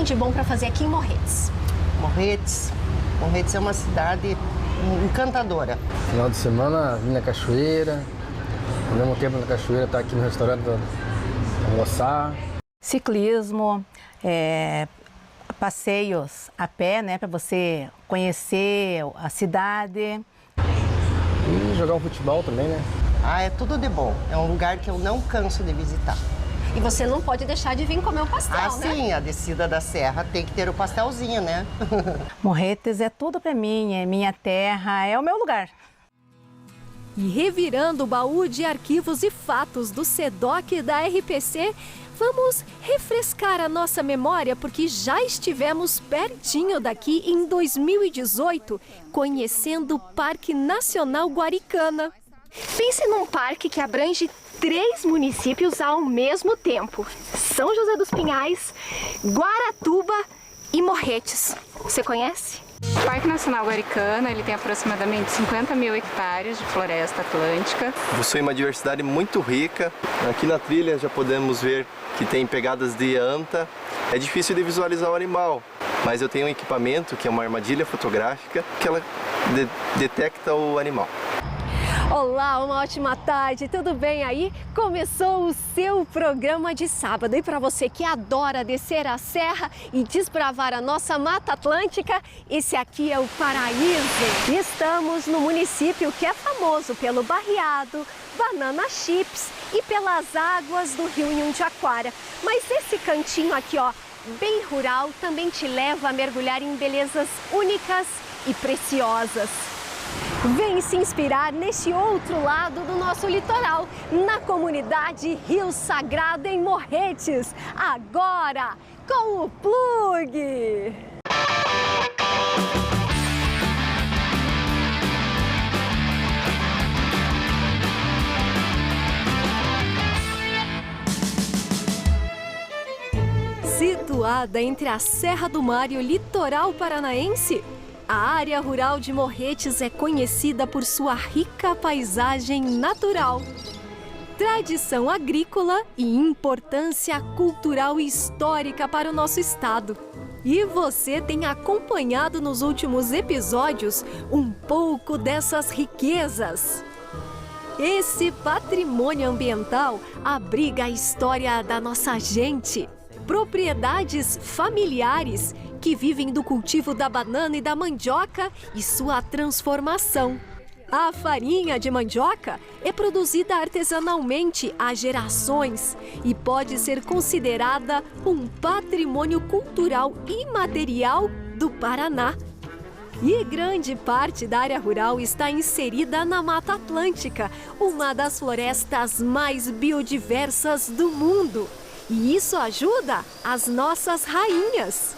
tem de bom para fazer aqui em Morretes? Morretes é uma cidade encantadora. Final de semana, vim na cachoeira, ao mesmo tempo na cachoeira, tá aqui no restaurante almoçar. Ciclismo, passeios a pé, né, para você conhecer a cidade. E jogar um futebol também, né? É tudo de bom. É um lugar que eu não canso de visitar. E você não pode deixar de vir comer o pastel, né? Sim, a descida da serra tem que ter o pastelzinho, né? Morretes é tudo para mim, é minha terra, é o meu lugar. E revirando o baú de arquivos e fatos do SEDOC e da RPC, vamos refrescar a nossa memória porque já estivemos pertinho daqui em 2018, conhecendo o Parque Nacional Guaricana. Pense num parque que abrange 3 municípios ao mesmo tempo: São José dos Pinhais, Guaratuba e Morretes. Você conhece? O Parque Nacional Guaricana, ele tem aproximadamente 50 mil hectares de floresta atlântica. Possui uma diversidade muito rica. Aqui na trilha já podemos ver que tem pegadas de anta. É difícil de visualizar o animal, mas eu tenho um equipamento que é uma armadilha fotográfica que ela detecta o animal. Olá, uma ótima tarde, tudo bem aí? Começou o seu programa de sábado e para você que adora descer a serra e desbravar a nossa Mata Atlântica, esse aqui é o paraíso. Estamos no município que é famoso pelo barreado, banana chips e pelas águas do rio Inhandiaquara. Mas esse cantinho aqui, ó, bem rural, também te leva a mergulhar em belezas únicas e preciosas. Vem se inspirar neste outro lado do nosso litoral, na comunidade Rio Sagrado em Morretes. Agora, com o Plug! Situada entre a Serra do Mar e o litoral paranaense, a área rural de Morretes é conhecida por sua rica paisagem natural, tradição agrícola e importância cultural e histórica para o nosso estado. E você tem acompanhado nos últimos episódios um pouco dessas riquezas. Esse patrimônio ambiental abriga a história da nossa gente, propriedades familiares que vivem do cultivo da banana e da mandioca e sua transformação. A farinha de mandioca é produzida artesanalmente há gerações e pode ser considerada um patrimônio cultural imaterial do Paraná. E grande parte da área rural está inserida na Mata Atlântica, uma das florestas mais biodiversas do mundo. E isso ajuda as nossas rainhas.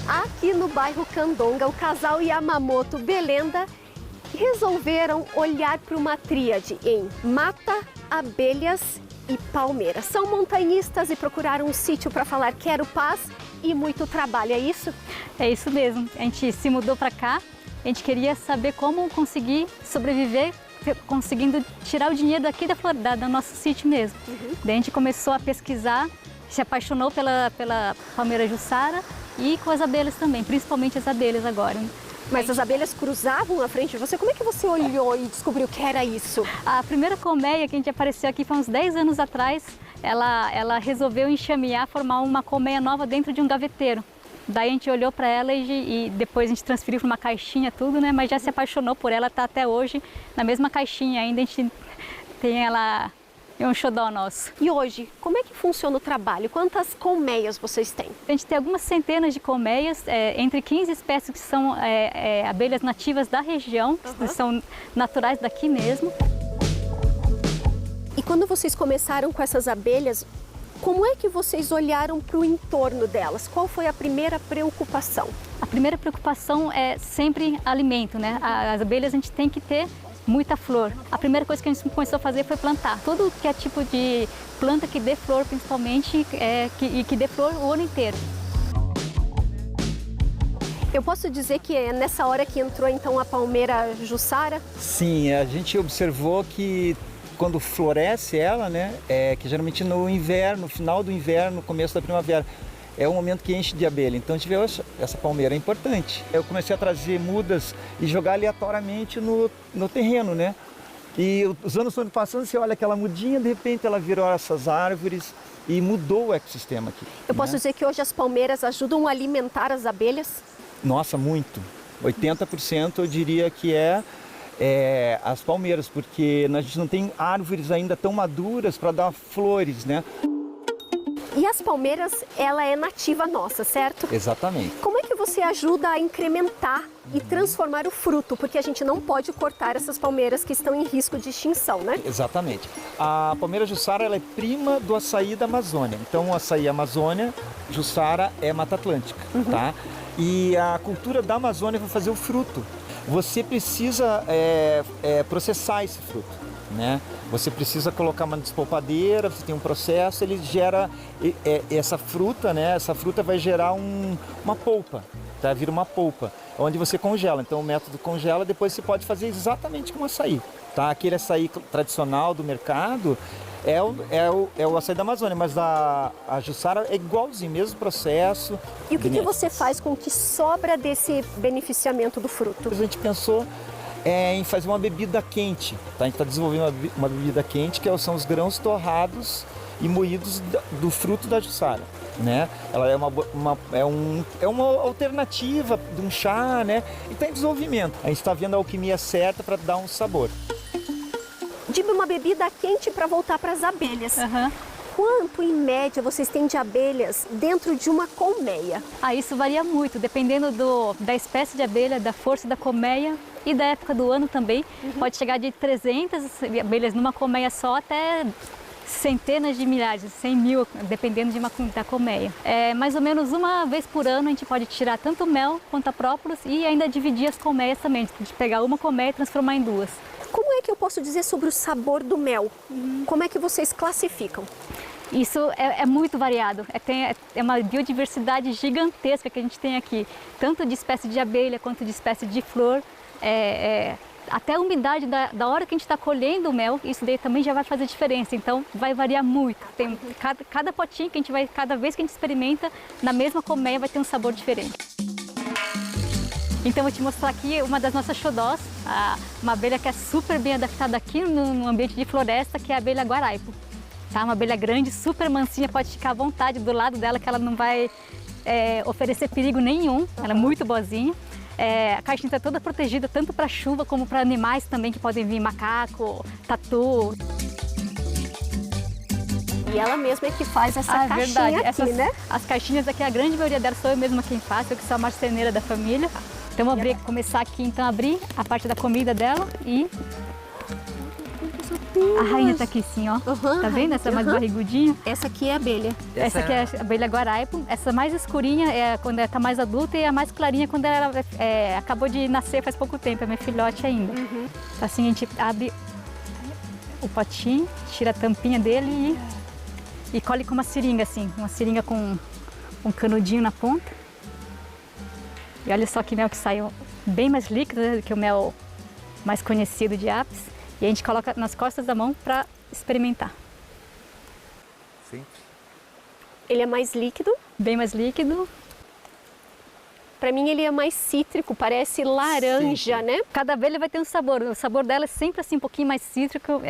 Aqui no bairro Candonga, o casal Yamamoto Belenda resolveram olhar para uma tríade em mata, abelhas e palmeiras. São montanhistas e procuraram um sítio para falar quero paz e muito trabalho, é isso? É isso mesmo. A gente se mudou para cá, a gente queria saber como conseguir sobreviver conseguindo tirar o dinheiro daqui do nosso sítio mesmo. Daí a gente começou a pesquisar, se apaixonou pela palmeira jussara e com as abelhas também, principalmente as abelhas agora. Mas as abelhas cruzavam à frente de você? Como é que você olhou e descobriu que era isso? A primeira colmeia que a gente apareceu aqui foi uns 10 anos atrás. Ela resolveu enxamear, formar uma colmeia nova dentro de um gaveteiro. Daí a gente olhou para ela e depois a gente transferiu para uma caixinha tudo, né? Mas já se apaixonou por ela, tá até hoje na mesma caixinha ainda. A gente tem ela, é um xodó nosso. E hoje, como é que funciona o trabalho? Quantas colmeias vocês têm? A gente tem algumas centenas de colmeias, entre 15 espécies que são abelhas nativas da região, que são naturais daqui mesmo. E quando vocês começaram com essas abelhas, como é que vocês olharam para o entorno delas? Qual foi a primeira preocupação? A primeira preocupação é sempre alimento, né? As abelhas a gente tem que ter muita flor. A primeira coisa que a gente começou a fazer foi plantar. Tudo que é tipo de planta que dê flor, principalmente, e que dê flor o ano inteiro. Eu posso dizer que é nessa hora que entrou então a palmeira jussara? Sim, a gente observou que quando floresce ela, né, que geralmente no inverno, final do inverno, começo da primavera, é o momento que enche de abelha. Então a gente vê, essa palmeira é importante. Eu comecei a trazer mudas e jogar aleatoriamente no terreno, né? E os anos foram passando, você olha aquela mudinha, de repente ela virou essas árvores e mudou o ecossistema aqui. Eu posso dizer que hoje as palmeiras ajudam a alimentar as abelhas? Nossa, muito. 80% eu diria que as palmeiras, porque a gente não tem árvores ainda tão maduras para dar flores, né? E as palmeiras, ela é nativa nossa, certo? Exatamente. Como é que você ajuda a incrementar e transformar o fruto? Porque a gente não pode cortar essas palmeiras que estão em risco de extinção, né? Exatamente. A palmeira Jussara, ela é prima do açaí da Amazônia. Então, o açaí Amazônia, Jussara é Mata Atlântica, tá? E a cultura da Amazônia vai fazer o fruto. Você precisa processar esse fruto, né? Você precisa colocar uma despolpadeira, você tem um processo, ele gera essa fruta, né? Essa fruta vai gerar uma polpa, tá? Vira uma polpa, onde você congela. Então o método congela, depois você pode fazer exatamente como açaí, tá? Aquele açaí tradicional do mercado é o açaí da Amazônia, mas a Jussara é igualzinho, mesmo processo. E o que você faz com o que sobra desse beneficiamento do fruto? A gente pensou em fazer uma bebida quente, tá? A gente está desenvolvendo uma bebida quente, que são os grãos torrados e moídos do fruto da Jussara, né? Ela é uma alternativa de um chá, né? E está em desenvolvimento. A gente está vendo a alquimia certa para dar um sabor. Diga uma bebida quente para voltar para as abelhas. Quanto, em média, vocês têm de abelhas dentro de uma colmeia? Isso varia muito, dependendo da espécie de abelha, da força da colmeia e da época do ano também. Pode chegar de 300 abelhas numa colmeia só até centenas de milhares, 100 mil, dependendo da colmeia. Mais ou menos uma vez por ano a gente pode tirar tanto o mel quanto a própolis e ainda dividir as colmeias também, de pegar uma colmeia e transformar em duas. Como é que eu posso dizer sobre o sabor do mel? Como é que vocês classificam? Isso é muito variado, é uma biodiversidade gigantesca que a gente tem aqui, tanto de espécie de abelha quanto de espécie de flor. Até a umidade da hora que a gente está colhendo o mel, isso daí também já vai fazer diferença, então vai variar muito. Tem cada potinho que a gente vai, cada vez que a gente experimenta, na mesma colmeia vai ter um sabor diferente. Então eu vou te mostrar aqui uma das nossas xodós, uma abelha que é super bem adaptada aqui no ambiente de floresta, que é a abelha guaraipo. Tá? Uma abelha grande, super mansinha, pode ficar à vontade do lado dela, que ela não vai oferecer perigo nenhum, ela é muito boazinha. A caixinha está toda protegida, tanto para chuva como para animais também, que podem vir macaco, tatu. E ela mesma é que faz essa caixinha verdade. aqui, né? As caixinhas aqui, a grande maioria delas sou eu mesma quem faço, eu que sou a marceneira da família. Então vou começar aqui, então, a abrir a parte da comida dela e... A rainha está aqui sim, ó. Tá vendo? Essa mais barrigudinha. Essa aqui é a abelha. Essa aqui é a abelha guaraipo. Essa mais escurinha é quando ela está mais adulta e a mais clarinha quando ela acabou de nascer faz pouco tempo, é minha filhote ainda. Então, assim a gente abre o potinho, tira a tampinha dele e colhe com uma seringa assim, uma seringa com um canudinho na ponta. E olha só que mel que saiu bem mais líquido, né, do que o mel mais conhecido de apis. E a gente coloca nas costas da mão para experimentar. Sim. Ele é mais líquido? Bem mais líquido. Para mim ele é mais cítrico, parece laranja, né? Cada abelha vai ter um sabor. O sabor dela é sempre assim um pouquinho mais cítrico,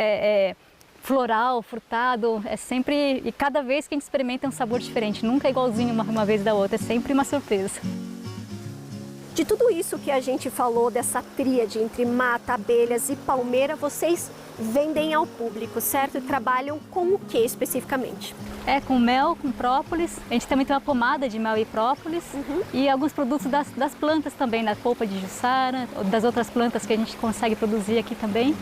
floral, frutado, é sempre... E cada vez que a gente experimenta é um sabor diferente, nunca é igualzinho uma vez da outra, é sempre uma surpresa. De tudo isso que a gente falou, dessa tríade entre mata, abelhas e palmeira, vocês vendem ao público, certo? E trabalham com o que especificamente? Com mel, com própolis. A gente também tem uma pomada de mel e própolis. E alguns produtos das plantas também, da polpa de Jussara, das outras plantas que a gente consegue produzir aqui também.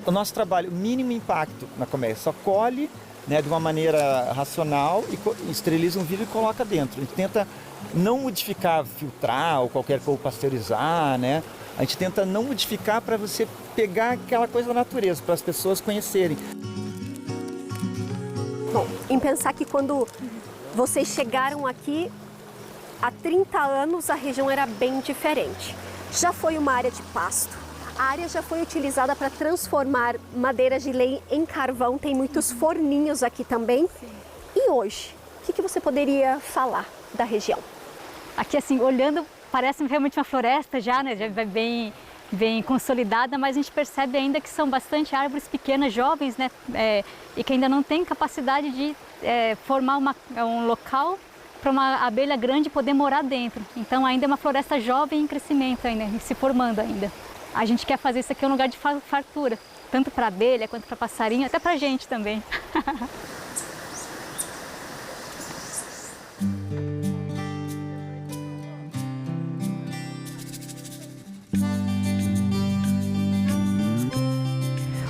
O nosso trabalho, mínimo impacto na colmeia, só colhe, né, de uma maneira racional e esteriliza um vidro e coloca dentro. A gente tenta não modificar, filtrar ou qualquer coisa, pasteurizar, né? A gente tenta não modificar para você pegar aquela coisa da natureza, para as pessoas conhecerem. Bom, em pensar que quando vocês chegaram aqui, há 30 anos a região era bem diferente. Já foi uma área de pasto, A área já foi utilizada para transformar madeiras de lenha em carvão, tem muitos forninhos aqui também. E hoje, o que você poderia falar da região? Aqui, assim, olhando, parece realmente uma floresta já, né? Já bem consolidada, mas a gente percebe ainda que são bastante árvores pequenas, jovens, né? E que ainda não tem capacidade de formar um local para uma abelha grande poder morar dentro. Então ainda é uma floresta jovem em crescimento ainda, se formando ainda. A gente quer fazer isso aqui um lugar de fartura, tanto para abelha quanto para passarinho, até para a gente também.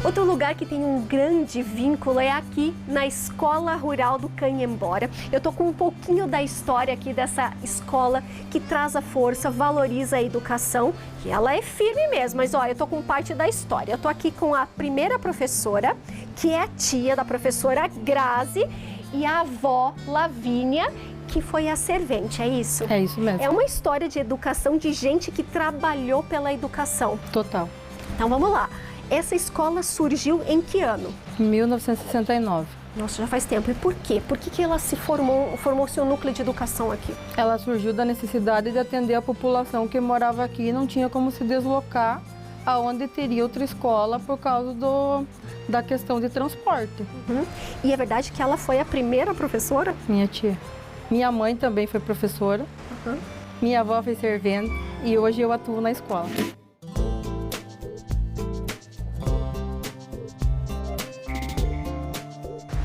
Outro lugar que tem um grande vínculo é aqui na Escola Rural do Canhembora. Eu tô com um pouquinho da história aqui dessa escola que traz a força, valoriza a educação, e ela é firme mesmo, mas ó, eu tô com parte da história. Eu tô aqui com a primeira professora, que é a tia da professora Grazi, e a avó Lavínia, que foi a servente, é isso? É isso mesmo. É uma história de educação de gente que trabalhou pela educação. Total. Então vamos lá. Essa escola surgiu em que ano? 1969. Nossa, já faz tempo. E por quê? Por que ela se formou seu núcleo de educação aqui? Ela surgiu da necessidade de atender a população que morava aqui e não tinha como se deslocar aonde teria outra escola por causa da questão de transporte. Uhum. E é verdade que ela foi a primeira professora? Minha tia. Minha mãe também foi professora. Uhum. Minha avó foi servente e hoje eu atuo na escola.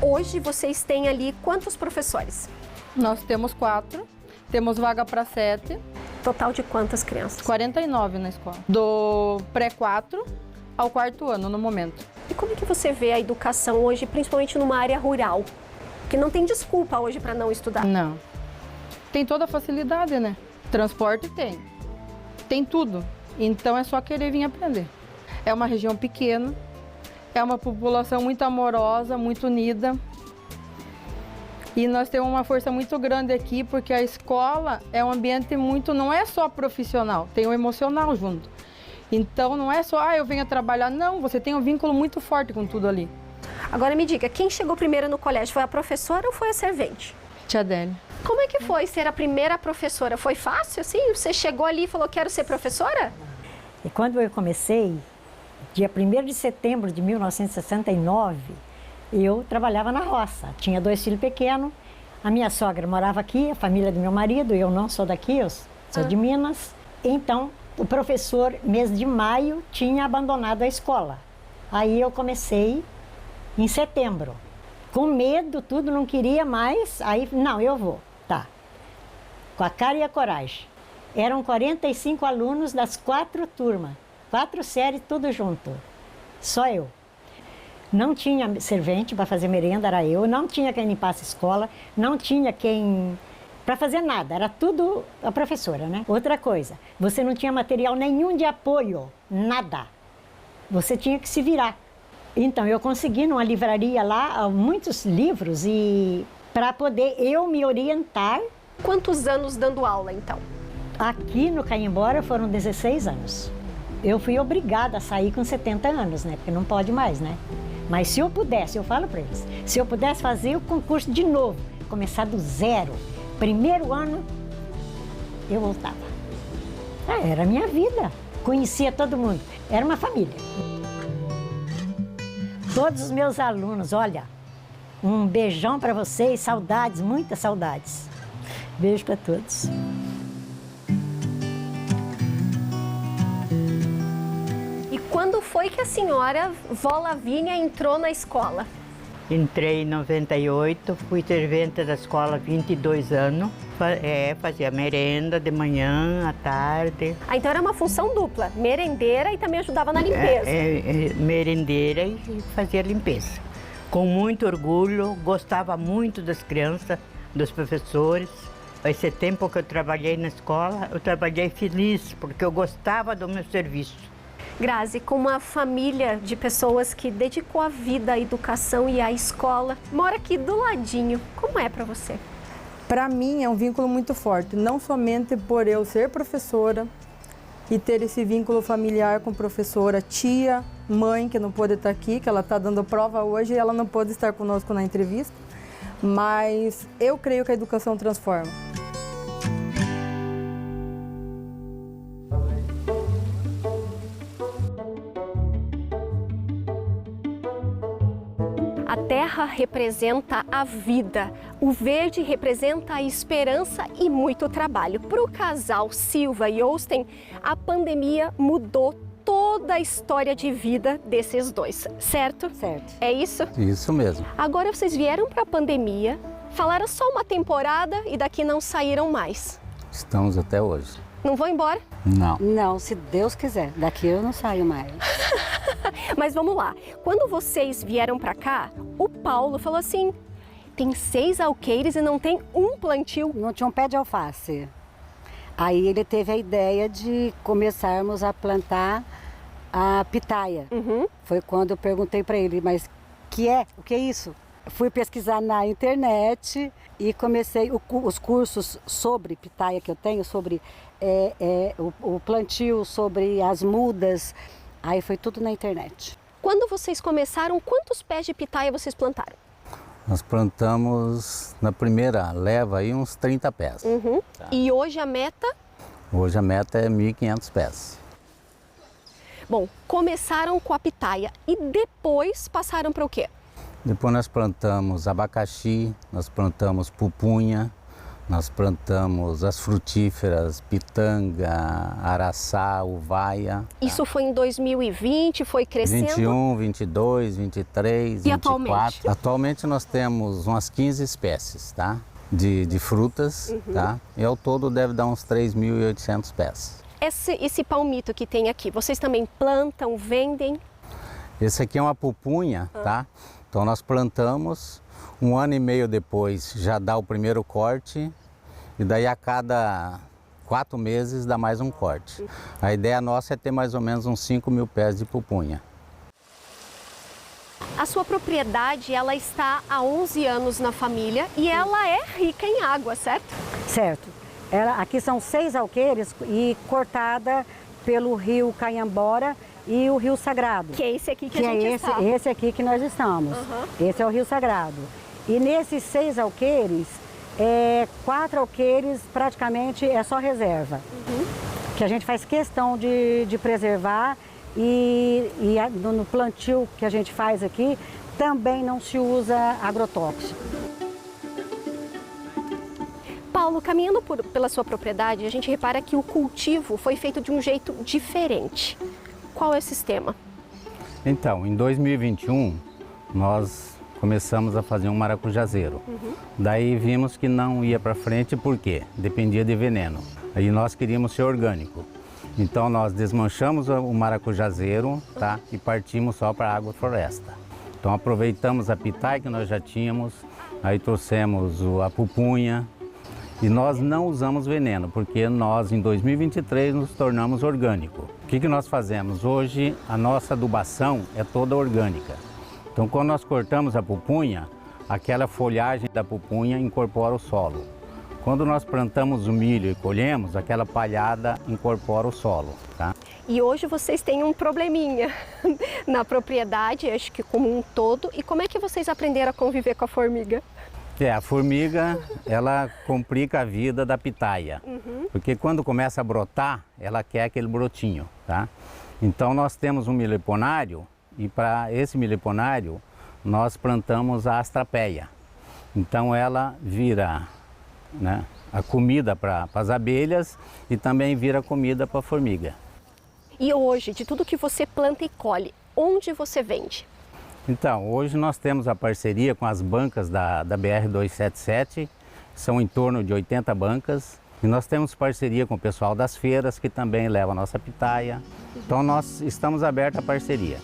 Hoje vocês têm ali quantos professores? Nós temos 4, temos vaga para 7. Total de quantas crianças? 49 na escola. Do pré-4 ao 4º ano no momento. E como é que você vê a educação hoje, principalmente numa área rural? Que não tem desculpa hoje para não estudar. Não. Tem toda a facilidade, né? Transporte tem. Tem tudo. Então é só querer vir aprender. É uma região pequena. É uma população muito amorosa, muito unida. E nós temos uma força muito grande aqui, porque a escola é um ambiente muito, não é só profissional, tem o emocional junto. Então não é só, eu venho trabalhar, não, você tem um vínculo muito forte com tudo ali. Agora me diga, quem chegou primeiro no colégio, foi a professora ou foi a servente? Tia Adélia. Como é que foi ser a primeira professora? Foi fácil, assim? Você chegou ali e falou, quero ser professora? E quando eu comecei, dia 1º de setembro de 1969, eu trabalhava na roça. Tinha 2 filhos pequenos. A minha sogra morava aqui, a família do meu marido. Eu não sou daqui, eu sou de Minas. Então, o professor, mês de maio, tinha abandonado a escola. Aí eu comecei em setembro. Com medo, tudo, não queria mais. Aí, não, eu vou. Tá. Com a cara e a coragem. Eram 45 alunos das 4 turmas. 4 séries, tudo junto. Só eu. Não tinha servente para fazer merenda, era eu. Não tinha quem limpasse a escola. Não tinha quem... para fazer nada. Era tudo a professora, né? Outra coisa, você não tinha material nenhum de apoio. Nada. Você tinha que se virar. Então, eu consegui numa livraria lá muitos livros e para poder eu me orientar. Quantos anos dando aula, então? Aqui no Canhembora foram 16 anos. Eu fui obrigada a sair com 70 anos, né? Porque não pode mais, né? Mas se eu pudesse, eu falo para eles, se eu pudesse fazer o concurso de novo, começar do zero, primeiro ano, eu voltava. Era a minha vida. Conhecia todo mundo. Era uma família. Todos os meus alunos, olha, um beijão para vocês, saudades, muitas saudades. Beijo para todos. E quando foi que a senhora, vó Lavínia, entrou na escola? Entrei em 98, fui servente da escola 22 anos. Fazia merenda de manhã, à tarde. Ah, então era uma função dupla, merendeira e também ajudava na limpeza. Merendeira e fazia limpeza. Com muito orgulho, gostava muito das crianças, dos professores. Esse tempo que eu trabalhei na escola, eu trabalhei feliz, porque eu gostava do meu serviço. Grazi, com uma família de pessoas que dedicou a vida à educação e à escola, mora aqui do ladinho. Como é para você? Para mim é um vínculo muito forte, não somente por eu ser professora, e ter esse vínculo familiar com professora, tia, mãe, que não pôde estar aqui, que ela está dando prova hoje e ela não pôde estar conosco na entrevista. Mas eu creio que a educação transforma. A terra representa a vida, o verde representa a esperança e muito trabalho. Para o casal Silva e Osten, a pandemia mudou toda a história de vida desses dois, certo? Certo. É isso? Isso mesmo. Agora vocês vieram para a pandemia, falaram só uma temporada e daqui não saíram mais. Estamos até hoje. Não vão embora? Não. Não, se Deus quiser. Daqui eu não saio mais. Mas vamos lá. Quando vocês vieram para cá, o Paulo falou assim, tem 6 alqueires e não tem um plantio. Não tinha um pé de alface. Aí ele teve a ideia de começarmos a plantar a pitaia. Foi quando eu perguntei para ele, mas o que é isso? Fui pesquisar na internet e comecei os cursos sobre pitaia que eu tenho, sobre o plantio, sobre as mudas. Aí foi tudo na internet. Quando vocês começaram, quantos pés de pitaia vocês plantaram? Nós plantamos na primeira leva aí uns 30 pés. Tá. E hoje a meta? Hoje a meta é 1.500 pés. Bom, começaram com a pitaia e depois passaram para o quê? Depois nós plantamos abacaxi, nós plantamos pupunha, nós plantamos as frutíferas, pitanga, araçá, uvaia. Isso foi em 2020, foi crescendo? 21, 22, 23, e 24. Atualmente? Atualmente nós temos umas 15 espécies, tá? De frutas, tá? E ao todo deve dar uns 3.800 pés. Esse palmito que tem aqui, vocês também plantam, vendem? Esse aqui é uma pupunha, tá? Então nós plantamos, 1 ano e meio depois já dá o primeiro corte e daí a cada 4 meses dá mais um corte. A ideia nossa é ter mais ou menos uns 5.000 pés de pupunha. A sua propriedade, ela está há 11 anos na família e ela é rica em água, certo? Certo. Aqui são 6 alqueires e cortada pelo rio Canhambora e o Rio Sagrado. Que é esse aqui que a gente está. Esse aqui que nós estamos. Esse é o Rio Sagrado. E nesses 6 alqueires, 4 alqueires praticamente é só reserva. Que a gente faz questão de preservar e no plantio que a gente faz aqui também não se usa agrotóxico. Paulo, caminhando pela sua propriedade, a gente repara que o cultivo foi feito de um jeito diferente. Qual é o sistema? Então, em 2021, nós começamos a fazer um maracujazeiro. Daí vimos que não ia para frente porque dependia de veneno. Aí nós queríamos ser orgânico. Então nós desmanchamos o maracujazeiro, tá? E partimos só para a agrofloresta. Então aproveitamos a pitaia que nós já tínhamos, aí trouxemos a pupunha e nós não usamos veneno, porque nós em 2023 nos tornamos orgânico. O que nós fazemos? Hoje a nossa adubação é toda orgânica. Então quando nós cortamos a pupunha, aquela folhagem da pupunha incorpora o solo. Quando nós plantamos o milho e colhemos, aquela palhada incorpora o solo, tá? E hoje vocês têm um probleminha na propriedade, acho que como um todo. E como é que vocês aprenderam a conviver com a formiga? A formiga, ela complica a vida da pitaia, porque quando começa a brotar, ela quer aquele brotinho, tá? Então nós temos um miliponário e para esse miliponário nós plantamos a astrapeia. Então ela vira, né, a comida para as abelhas e também vira comida para a formiga. E hoje, de tudo que você planta e colhe, onde você vende? Então, hoje nós temos a parceria com as bancas da BR-277, são em torno de 80 bancas. E nós temos parceria com o pessoal das feiras, que também leva a nossa pitaia. Então nós estamos abertos à parceria.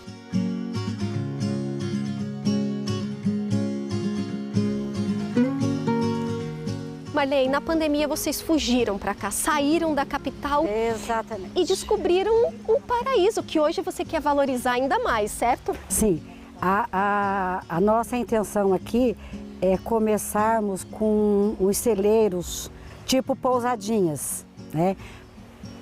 Marley, na pandemia vocês fugiram para cá, saíram da capital. Exatamente. E descobriram um paraíso que hoje você quer valorizar ainda mais, certo? Sim. A nossa intenção aqui é começarmos com os celeiros tipo pousadinhas, né?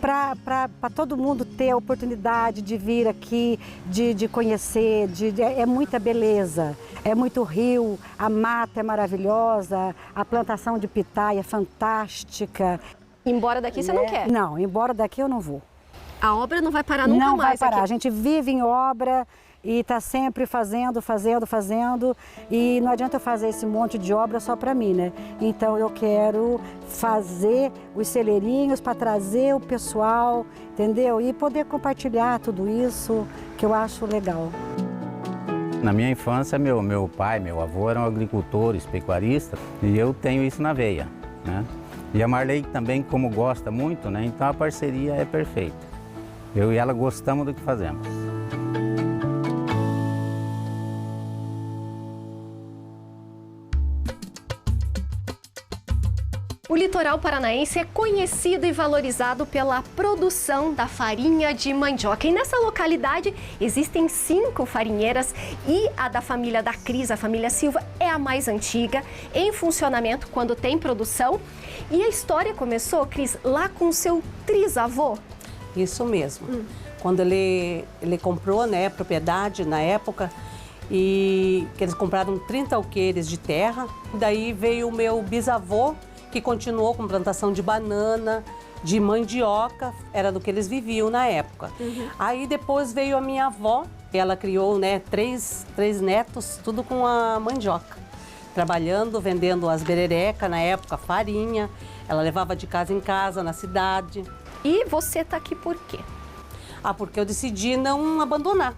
para todo mundo ter a oportunidade de vir aqui, de conhecer, é muita beleza, é muito rio, a mata é maravilhosa, a plantação de pitaia é fantástica. Embora daqui você não quer? Não, embora daqui eu não vou. A obra não vai parar nunca mais? Não vai parar, aqui. A gente vive em obra e está sempre fazendo, e não adianta eu fazer esse monte de obra só para mim, né? Então eu quero fazer os celeirinhos para trazer o pessoal, entendeu? E poder compartilhar tudo isso, que eu acho legal. Na minha infância, meu pai, meu avô eram agricultores, pecuaristas, e eu tenho isso na veia, né? E a Marley também, como gosta muito, né? Então a parceria é perfeita. Eu e ela gostamos do que fazemos. O litoral paranaense é conhecido e valorizado pela produção da farinha de mandioca. E nessa localidade existem 5 farinheiras e a da família da Cris, a família Silva, é a mais antiga, em funcionamento quando tem produção. E a história começou, Cris, lá com o seu trisavô? Isso mesmo. Quando ele comprou, né, a propriedade na época, e que eles compraram 30 alqueires de terra. Daí veio o meu bisavô, que continuou com plantação de banana, de mandioca, era do que eles viviam na época. Aí depois veio a minha avó, ela criou, né, três netos, tudo com a mandioca. Trabalhando, vendendo as bererecas, na época, farinha. Ela levava de casa em casa, na cidade. E você tá aqui por quê? Porque eu decidi não abandonar.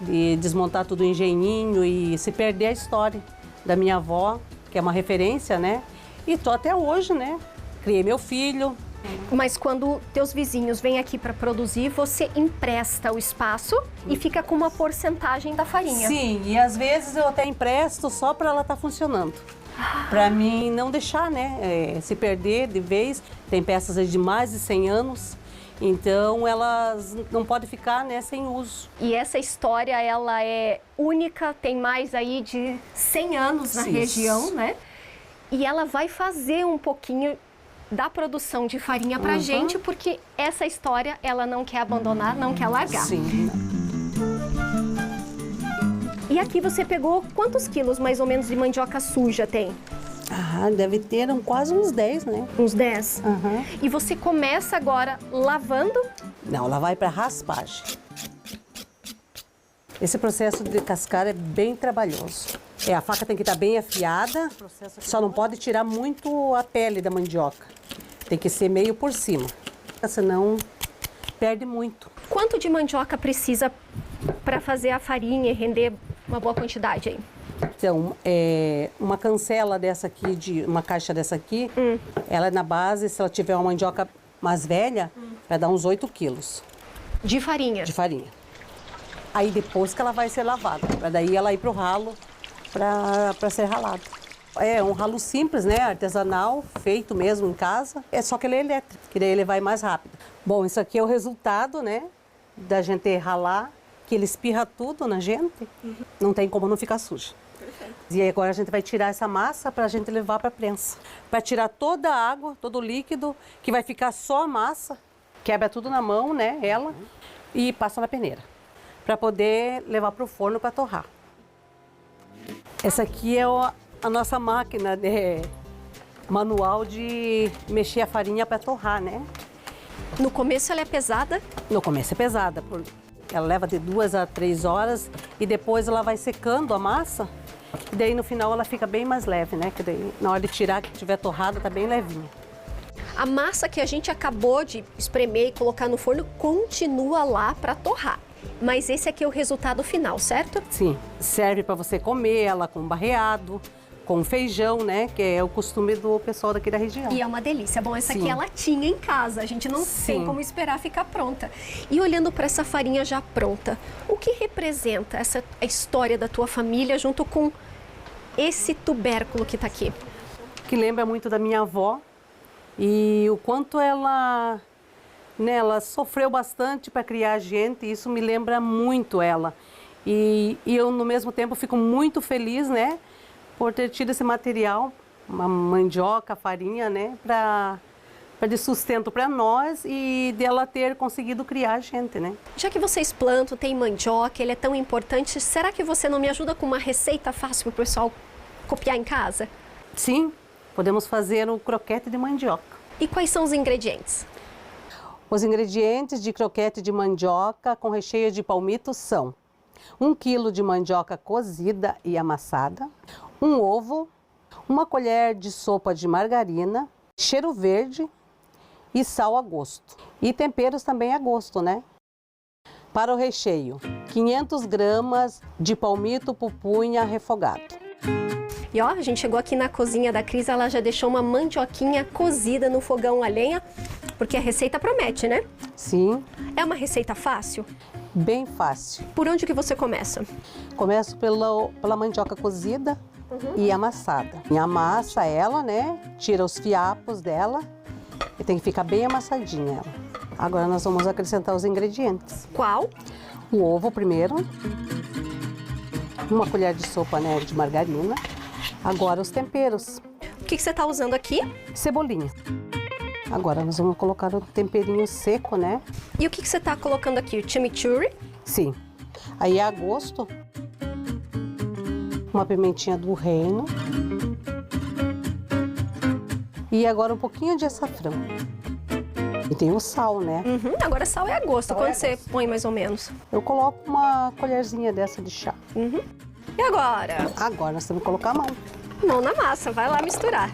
E desmontar tudo o engenhinho e se perder a história da minha avó, que é uma referência, né? E tô até hoje, né? Criei meu filho. Mas quando teus vizinhos vêm aqui para produzir, você empresta o espaço e fica com uma porcentagem da farinha. Sim, e às vezes eu até empresto só para ela estar funcionando. Para mim não deixar, né? Se perder de vez. Tem peças aí de mais de 100 anos. Então elas não podem ficar, né, sem uso. E essa história, ela é única, tem mais aí de 100 anos na região, né? E ela vai fazer um pouquinho da produção de farinha pra gente, porque essa história ela não quer abandonar, não quer largar. Sim. E aqui você pegou quantos quilos mais ou menos de mandioca suja tem? Deve ter quase uns 10, né? Uns 10? E você começa agora lavando? Não, ela vai para raspagem. Esse processo de cascar é bem trabalhoso. A faca tem que estar bem afiada, só não pode tirar muito a pele da mandioca. Tem que ser meio por cima, senão perde muito. Quanto de mandioca precisa para fazer a farinha e render uma boa quantidade aí? Então, uma cancela dessa aqui, uma caixa dessa aqui, ela é na base, se ela tiver uma mandioca mais velha, vai dar uns 8 quilos. De farinha? De farinha. Aí depois que ela vai ser lavada, para daí ela ir pro ralo para ser ralado. É um ralo simples, né, artesanal, feito mesmo em casa, só que ele é elétrico, que daí ele vai mais rápido. Bom, isso aqui é o resultado, né, da gente ralar, que ele espirra tudo na gente, não tem como não ficar sujo. E aí agora a gente vai tirar essa massa para a gente levar para a prensa. Para tirar toda a água, todo o líquido, que vai ficar só a massa, quebra tudo na mão, né, ela, e passa na peneira, para poder levar para o forno para torrar. Essa aqui é a nossa máquina manual de mexer a farinha para torrar, né? No começo ela é pesada? No começo é pesada, ela leva de 2 a 3 horas e depois ela vai secando a massa e daí no final ela fica bem mais leve, né? Que daí na hora de tirar, que tiver torrada, tá bem levinha. A massa que a gente acabou de espremer e colocar no forno continua lá para torrar. Mas esse aqui é o resultado final, certo? Sim, serve para você comer ela com barreado, com feijão, né? Que é o costume do pessoal daqui da região. E é uma delícia. Bom, essa aqui ela tinha em casa, a gente não tem como esperar ficar pronta. E olhando para essa farinha já pronta, o que representa a história da tua família junto com esse tubérculo que está aqui? Que lembra muito da minha avó e o quanto ela sofreu bastante para criar a gente, e isso me lembra muito ela. E eu, no mesmo tempo, fico muito feliz, né, por ter tido esse material, uma mandioca, farinha, né, para de sustento para nós e dela ter conseguido criar a gente, né? Já que vocês plantam, tem mandioca, ele é tão importante, será que você não me ajuda com uma receita fácil para o pessoal copiar em casa? Sim, podemos fazer o croquete de mandioca. E quais são os ingredientes? Os ingredientes de croquete de mandioca com recheio de palmito são 1 quilo de mandioca cozida e amassada, um ovo, 1 colher de sopa de margarina, cheiro verde e sal a gosto. E temperos também a gosto, né? Para o recheio, 500 gramas de palmito pupunha refogado. E ó, a gente chegou aqui na cozinha da Cris, ela já deixou uma mandioquinha cozida no fogão a lenha, porque a receita promete, né? Sim. É uma receita fácil? Bem fácil. Por onde que você começa? Começo pela mandioca cozida e amassada. E amassa ela, né? Tira os fiapos dela e tem que ficar bem amassadinha ela. Agora nós vamos acrescentar os ingredientes. Qual? O ovo primeiro. 1 colher de sopa, né, de margarina. Agora os temperos. O que você está usando aqui? Cebolinha. Agora nós vamos colocar o temperinho seco, né? E o que você está colocando aqui? O chimichurri? Sim. Aí a gosto, uma pimentinha do reino. E agora um pouquinho de açafrão. E tem o sal, né? Agora sal é a gosto. Quando você põe mais ou menos? Eu coloco uma colherzinha dessa de chá. E agora? Agora nós temos que colocar a mão. Mão na massa, vai lá misturar.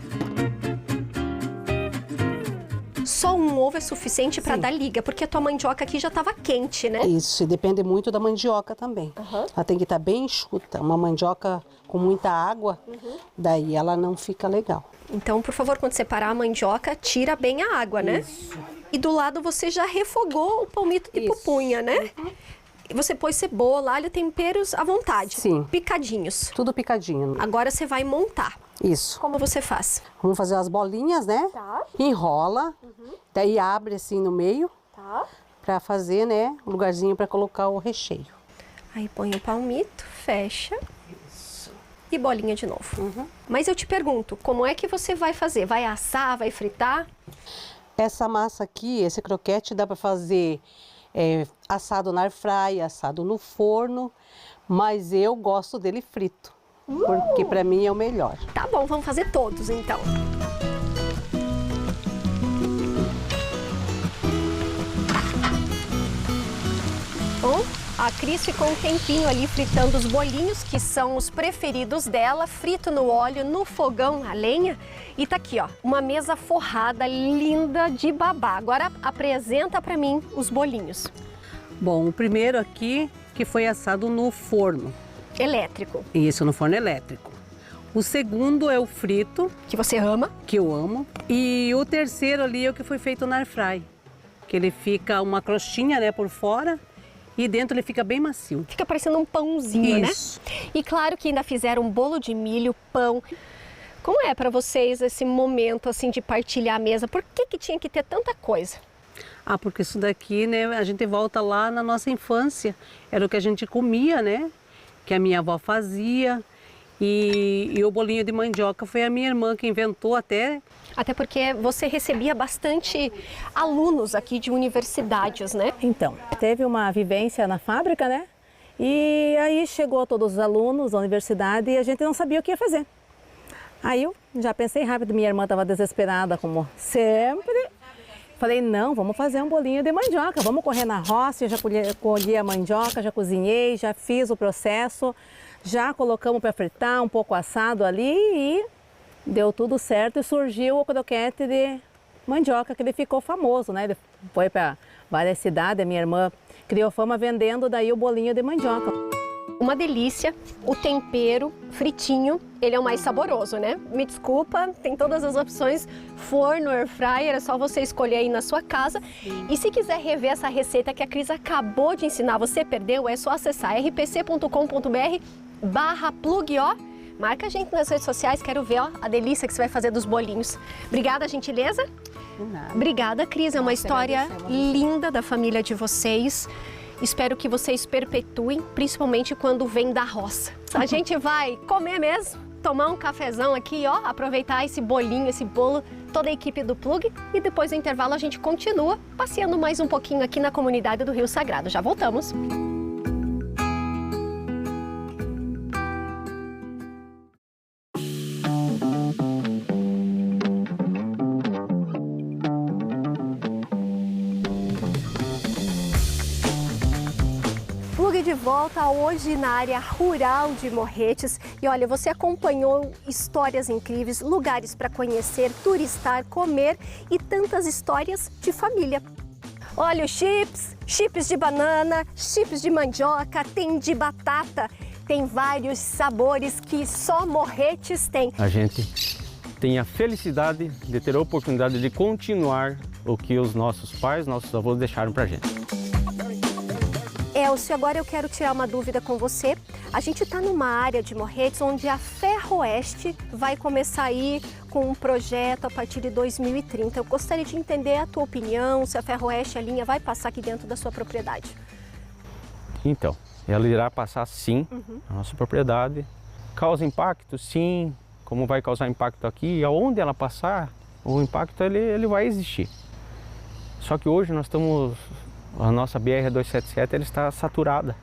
Só um ovo é suficiente para dar liga, porque a tua mandioca aqui já estava quente, né? Isso, e depende muito da mandioca também. Ela tem que estar bem enxuta. Uma mandioca com muita água, daí ela não fica legal. Então, por favor, quando separar a mandioca, tira bem a água, né? Isso. E do lado você já refogou o palmito de pupunha, né? E você pôs cebola, alho, temperos à vontade. Sim. Picadinhos. Tudo picadinho. Agora você vai montar. Isso. Como você faz? Vamos fazer as bolinhas, né? Tá. Enrola, daí abre assim no meio, pra fazer, né, um lugarzinho pra colocar o recheio. Aí põe o palmito, fecha. Isso. E bolinha de novo. Mas eu te pergunto, como é que você vai fazer? Vai assar, vai fritar? Essa massa aqui, esse croquete, dá pra fazer assado na air fry, assado no forno, mas eu gosto dele frito. Porque pra mim é o melhor. Tá bom, vamos fazer todos então. Bom, a Cris ficou um tempinho ali fritando os bolinhos, que são os preferidos dela, frito no óleo, no fogão a lenha. E tá aqui, ó, uma mesa forrada, linda de babá. Agora apresenta pra mim os bolinhos. Bom, o primeiro aqui, que foi assado no forno. Elétrico. Isso, no forno elétrico. O segundo é o frito. Que você ama. Que eu amo. E o terceiro ali é o que foi feito na air fry. Que ele fica uma crostinha, né, por fora. E dentro ele fica bem macio. Fica parecendo um pãozinho, Isso. né? E claro que ainda fizeram um bolo de milho, pão. Como é para vocês esse momento, assim, de partilhar a mesa? Por que tinha que ter tanta coisa? Ah, porque isso daqui, né, a gente volta lá na nossa infância. Era o que a gente comia, né? Que a minha avó fazia, e o bolinho de mandioca foi a minha irmã que inventou até. Até porque você recebia bastante alunos aqui de universidades, né? Então, teve uma vivência na fábrica, né? E aí chegou todos os alunos da universidade e a gente não sabia o que ia fazer. Aí eu já pensei rápido, minha irmã estava desesperada, como sempre. Falei, não, vamos fazer um bolinho de mandioca, vamos correr na roça, eu já colhi a mandioca, já cozinhei, já fiz o processo, já colocamos para fritar, um pouco assado ali e deu tudo certo e surgiu o croquete de mandioca, que ele ficou famoso, né? Ele foi para várias cidades, a minha irmã criou fama vendendo daí o bolinho de mandioca. Uma delícia, o tempero fritinho, ele é o mais saboroso, né? Me desculpa, tem todas as opções, forno, air fryer, é só você escolher aí na sua casa. E se quiser rever essa receita que a Cris acabou de ensinar, você perdeu, é só acessar rpc.com.br/plug, ó. Marca a gente nas redes sociais, quero ver, ó, a delícia que você vai fazer dos bolinhos. Obrigada, gentileza. De nada. Obrigada, Cris, é uma história linda da família de vocês. Espero que vocês perpetuem, principalmente quando vem da roça. A gente vai comer mesmo tomar um cafezão aqui, ó, aproveitar esse bolinho, esse bolo, toda a equipe do Plug, e depois do intervalo a gente continua passeando mais um pouquinho aqui na comunidade do Rio Sagrado. Já voltamos. De volta hoje na área rural de Morretes. E olha, você acompanhou histórias incríveis, lugares para conhecer, turistar, comer e tantas histórias de família. Olha, os chips de banana, chips de mandioca, tem de batata, tem vários sabores que só Morretes tem. A gente tem a felicidade de ter a oportunidade de continuar o que os nossos pais, nossos avós deixaram pra gente. Elcio, agora eu quero tirar uma dúvida com você. A gente está numa área de Morretes onde a Ferroeste vai começar a ir com um projeto a partir de 2030. Eu gostaria de entender a tua opinião, se a Ferroeste, a linha, vai passar aqui dentro da sua propriedade. Então, ela irá passar sim na nossa propriedade. Causa impacto? Sim. Como vai causar impacto aqui? Aonde ela passar, o impacto ele vai existir. Só que hoje nós estamos... A nossa BR-277 ela está saturada,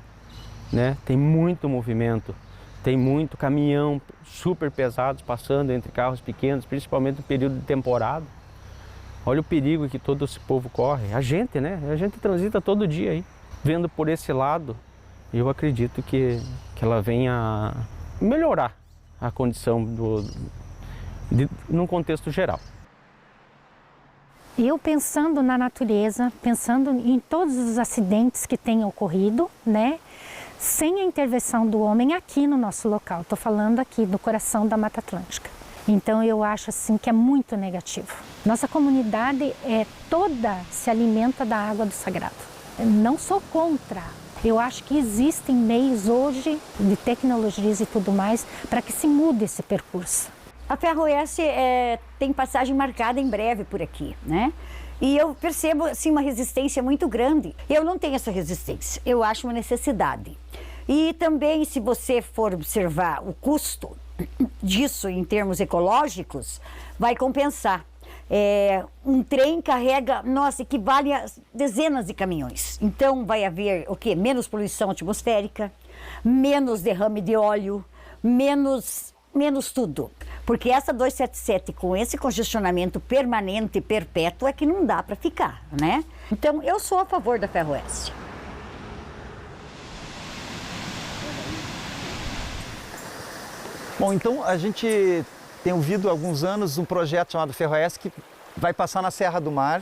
né? Tem muito movimento, tem muito caminhão super pesados passando entre carros pequenos, principalmente no período de temporada. Olha o perigo que todo esse povo corre. A gente, né? A gente transita todo dia aí. Vendo por esse lado, eu acredito que ela venha melhorar a condição num contexto geral. Eu pensando na natureza, pensando em todos os acidentes que têm ocorrido, né? Sem a intervenção do homem aqui no nosso local. Estou falando aqui do coração da Mata Atlântica. Então eu acho assim que é muito negativo. Nossa comunidade toda se alimenta da água do sagrado. Eu não sou contra. Eu acho que existem meios hoje de tecnologias e tudo mais para que se mude esse percurso. A Ferroeste tem passagem marcada em breve por aqui, né? E eu percebo, assim, uma resistência muito grande. Eu não tenho essa resistência, eu acho uma necessidade. E também, se você for observar o custo disso em termos ecológicos, vai compensar. Um trem carrega, nossa, equivale a dezenas de caminhões. Então, vai haver o quê? Menos poluição atmosférica, menos derrame de óleo, menos tudo. Porque essa 277 com esse congestionamento permanente e perpétuo é que não dá para ficar, né? Então eu sou a favor da Ferroeste. Bom, então a gente tem ouvido há alguns anos um projeto chamado Ferroeste que vai passar na Serra do Mar,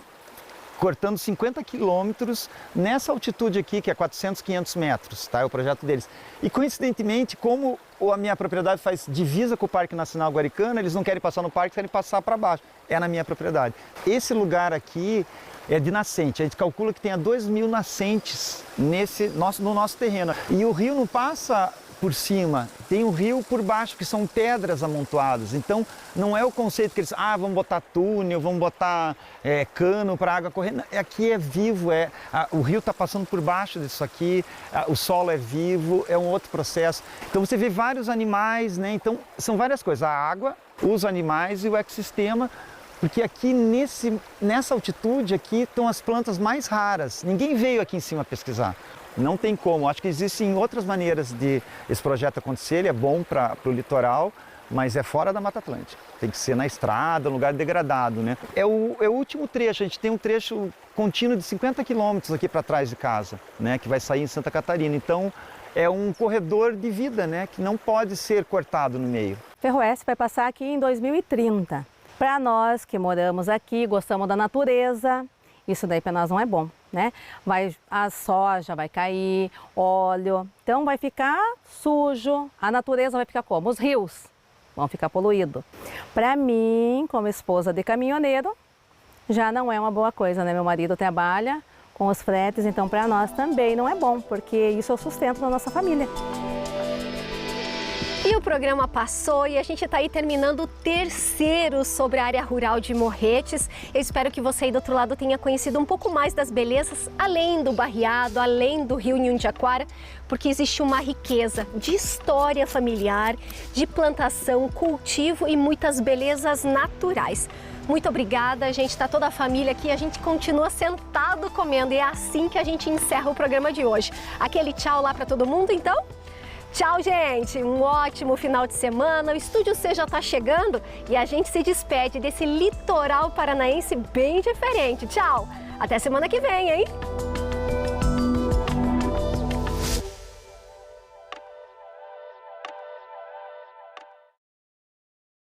cortando 50 quilômetros nessa altitude aqui, que é 400, 500 metros, tá? É o projeto deles. E coincidentemente, como a minha propriedade faz divisa com o Parque Nacional Guaricana, eles não querem passar no parque, querem passar para baixo. É na minha propriedade. Esse lugar aqui é de nascente. A gente calcula que tenha 2.000 nascentes no nosso terreno. E o rio não passa por cima, tem o rio por baixo, que são pedras amontoadas. Então, não é o conceito que eles, vamos botar túnel, vamos botar cano para a água correr. Aqui é vivo, o rio está passando por baixo disso aqui, o solo é vivo, é um outro processo. Então, você vê vários animais, né? Então, são várias coisas, a água, os animais e o ecossistema, porque aqui nessa altitude aqui estão as plantas mais raras. Ninguém veio aqui em cima pesquisar. Não tem como. Acho que existem outras maneiras de esse projeto acontecer. Ele é bom para o litoral, mas é fora da Mata Atlântica. Tem que ser na estrada, um lugar degradado, né? É o último trecho. A gente tem um trecho contínuo de 50 quilômetros aqui para trás de casa, né? Que vai sair em Santa Catarina. Então, é um corredor de vida, né? Que não pode ser cortado no meio. Ferroeste vai passar aqui em 2030. Para nós que moramos aqui, gostamos da natureza, isso daí para nós não é bom, né? A soja vai cair, óleo, então vai ficar sujo, a natureza vai ficar como? Os rios vão ficar poluídos. Para mim, como esposa de caminhoneiro, já não é uma boa coisa, né? Meu marido trabalha com os fretes, então para nós também não é bom, porque isso é o sustento da nossa família. E o programa passou e a gente está aí terminando o terceiro sobre a área rural de Morretes. Eu espero que você aí do outro lado tenha conhecido um pouco mais das belezas, além do barreado, além do rio Nhundiaquara, porque existe uma riqueza de história familiar, de plantação, cultivo e muitas belezas naturais. Muito obrigada, a gente está toda a família aqui, a gente continua sentado comendo e é assim que a gente encerra o programa de hoje. Aquele tchau lá para todo mundo, então? Tchau, gente! Um ótimo final de semana. O Estúdio C já está chegando e a gente se despede desse litoral paranaense bem diferente. Tchau! Até semana que vem, hein?